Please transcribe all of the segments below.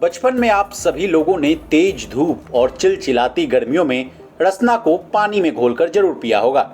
बचपन में आप सभी लोगों ने तेज धूप और चिलचिलाती गर्मियों में रसना को पानी में घोलकर जरूर पिया होगा।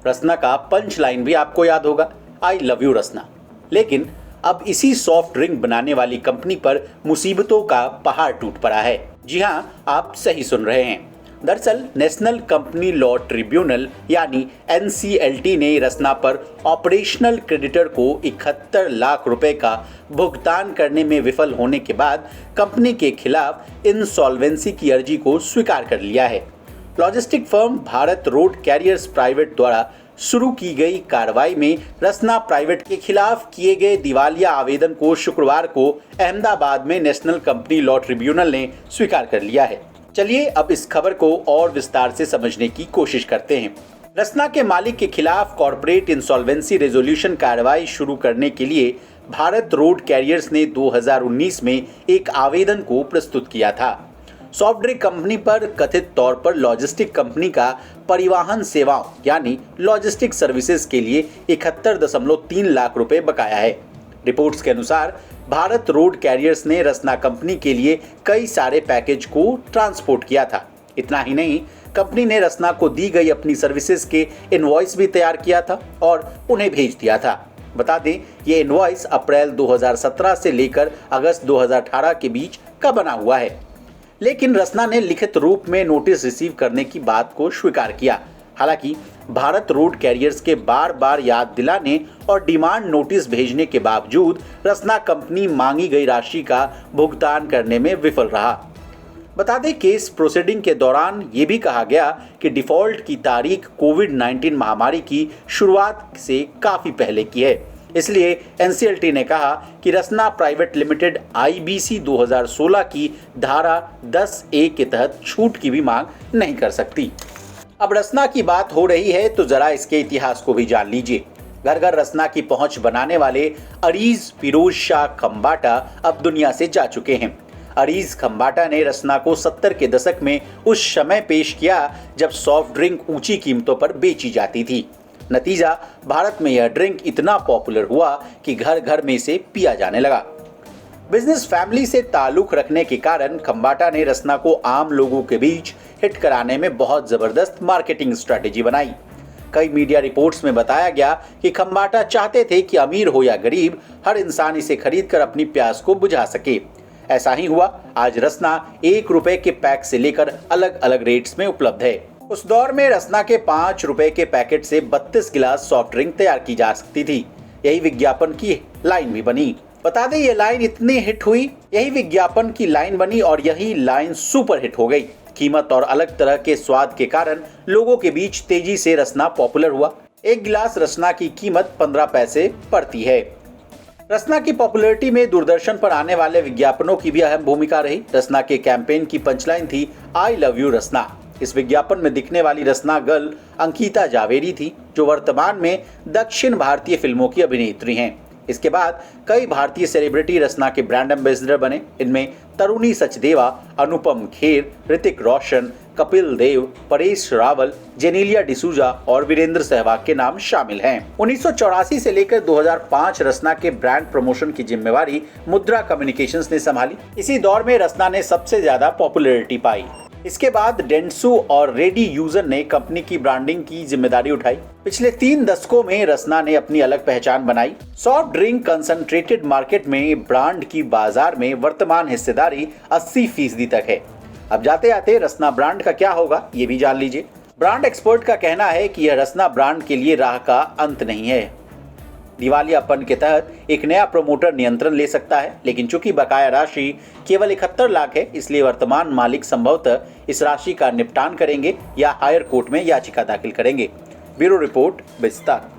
रसना का पंच लाइन भी आपको याद होगा, आई लव यू रसना। लेकिन अब इसी सॉफ्ट ड्रिंक बनाने वाली कंपनी पर मुसीबतों का पहाड़ टूट पड़ा है। जी हाँ, आप सही सुन रहे हैं। दरअसल नेशनल कंपनी लॉ ट्रिब्यूनल यानी NCLT ने रसना पर ऑपरेशनल क्रेडिटर को 71 लाख रुपए का भुगतान करने में विफल होने के बाद कंपनी के खिलाफ इंसॉल्वेंसी की अर्जी को स्वीकार कर लिया है। Logistic firm Bharat road carriers private द्वारा शुरू की गई कार्रवाई में रसना प्राइवेट के खिलाफ किए गए दिवालिया आवेदन को शुक्रवार को अहमदाबाद में नेशनल कंपनी लॉ ट्रिब्यूनल ने स्वीकार कर लिया है। चलिए अब इस खबर को और विस्तार से समझने की कोशिश करते हैं। रसना के मालिक के खिलाफ कॉर्पोरेट इंसॉल्वेंसी रेजोल्यूशन कार्रवाई शुरू करने के लिए भारत रोड कैरियर्स ने 2019 में एक आवेदन को प्रस्तुत किया था। सॉफ्ट ड्रिंक कंपनी पर कथित तौर पर लॉजिस्टिक कंपनी का परिवहन सेवाओं यानी लॉजिस्टिक सर्विसेज के लिए 71.3 लाख रुपए बकाया है। रिपोर्ट्स के अनुसार भारत रोड कैरियर्स ने रसना कंपनी के लिए कई सारे पैकेज को ट्रांसपोर्ट किया था। इतना ही नहीं, कंपनी ने रसना को दी गई अपनी सर्विसेज के इनवॉइस भी तैयार किया था और उन्हें भेज दिया था। बता दें, ये इनवॉइस अप्रैल 2017 से लेकर अगस्त 2018 के बीच का बना हुआ है। लेकिन रसना ने लिखित रूप में नोटिस रिसीव करने की बात को स्वीकार किया। हालांकि भारत रोड कैरियर्स के बार बार याद दिलाने और डिमांड नोटिस भेजने के बावजूद रसना कंपनी मांगी गई राशि का भुगतान करने में विफल रहा। बता दें, केस प्रोसीडिंग के दौरान ये भी कहा गया कि डिफॉल्ट की तारीख कोविड-19 महामारी की शुरुआत से काफी पहले की है। इसलिए NCLT ने कहा कि रसना प्राइवेट लिमिटेड IBC 2016 की धारा 10A के तहत छूट की भी मांग नहीं कर सकती। अब रसना की बात हो रही है तो जरा इसके इतिहास को भी जान लीजिए। घर घर रसना की पहुंच बनाने वाले अरीज फिरोज शाह खंबाटा अब दुनिया से जा चुके हैं। अरीज खंबाटा ने रसना को 70 के दशक में उस समय पेश किया जब सॉफ्ट ड्रिंक ऊंची कीमतों पर बेची जाती थी। नतीजा, भारत में यह ड्रिंक इतना पॉपुलर हुआ कि घर घर में इसे पिया जाने लगा। बिजनेस फैमिली से ताल्लुक रखने के कारण खंबाटा ने रसना को आम लोगों के बीच हिट कराने में बहुत जबरदस्त मार्केटिंग स्ट्रेटेजी बनाई। कई मीडिया रिपोर्ट्स में बताया गया कि खंबाटा चाहते थे कि अमीर हो या गरीब, हर इंसान इसे खरीदकर अपनी प्यास को बुझा सके। ऐसा ही हुआ। आज रसना 1 रुपए के पैक से लेकर अलग अलग रेट्स में उपलब्ध है। उस दौर में रसना के 5 रुपए के पैकेट से 32 गिलास सॉफ्ट ड्रिंक तैयार की जा सकती थी। यही विज्ञापन की लाइन भी बनी। बता दें, ये लाइन इतनी हिट हुई, यही विज्ञापन की लाइन बनी और यही लाइन सुपर हिट हो गई। कीमत और अलग तरह के स्वाद के कारण लोगों के बीच तेजी से रसना पॉपुलर हुआ। 1 गिलास रसना की कीमत 15 पैसे पड़ती है। रसना की पॉपुलैरिटी में दूरदर्शन पर आने वाले विज्ञापनों की भी अहम भूमिका रही। रसना के कैंपेन की पंचलाइन थी, आई लव यू रसना। इस विज्ञापन में दिखने वाली रसना गर्ल अंकिता जावेरी थी, जो वर्तमान में दक्षिण भारतीय फिल्मों की अभिनेत्री हैं। इसके बाद कई भारतीय सेलिब्रिटी रसना के ब्रांड एम्बेसडर बने। इनमें तरुणी सचदेवा, अनुपम खेर, ऋतिक रोशन, कपिल देव, परेश रावल, जेनेलिया डिसूजा और वीरेंद्र सहवाग के नाम शामिल हैं। 1984 से लेकर 2005 रसना के ब्रांड प्रमोशन की जिम्मेवारी मुद्रा कम्युनिकेशंस ने संभाली। इसी दौर में रसना ने सबसे ज्यादा पॉपुलैरिटी पाई। इसके बाद डेंसू और रेडी यूजर ने कंपनी की ब्रांडिंग की जिम्मेदारी उठाई। पिछले 3 दशकों में रसना ने अपनी अलग पहचान बनाई। सॉफ्ट ड्रिंक कंसंट्रेटेड मार्केट में ब्रांड की बाजार में वर्तमान हिस्सेदारी 80% तक है। अब जाते जाते रसना ब्रांड का क्या होगा ये भी जान लीजिए। ब्रांड एक्सपर्ट का कहना है कि यह रसना ब्रांड के लिए राह का अंत नहीं है। दिवालियापन के तहत एक नया प्रमोटर नियंत्रण ले सकता है, लेकिन चूंकि बकाया राशि केवल 71 लाख है, इसलिए वर्तमान मालिक संभवतः इस राशि का निपटान करेंगे या हायर कोर्ट में याचिका दाखिल करेंगे। ब्यूरो रिपोर्ट, विस्तार।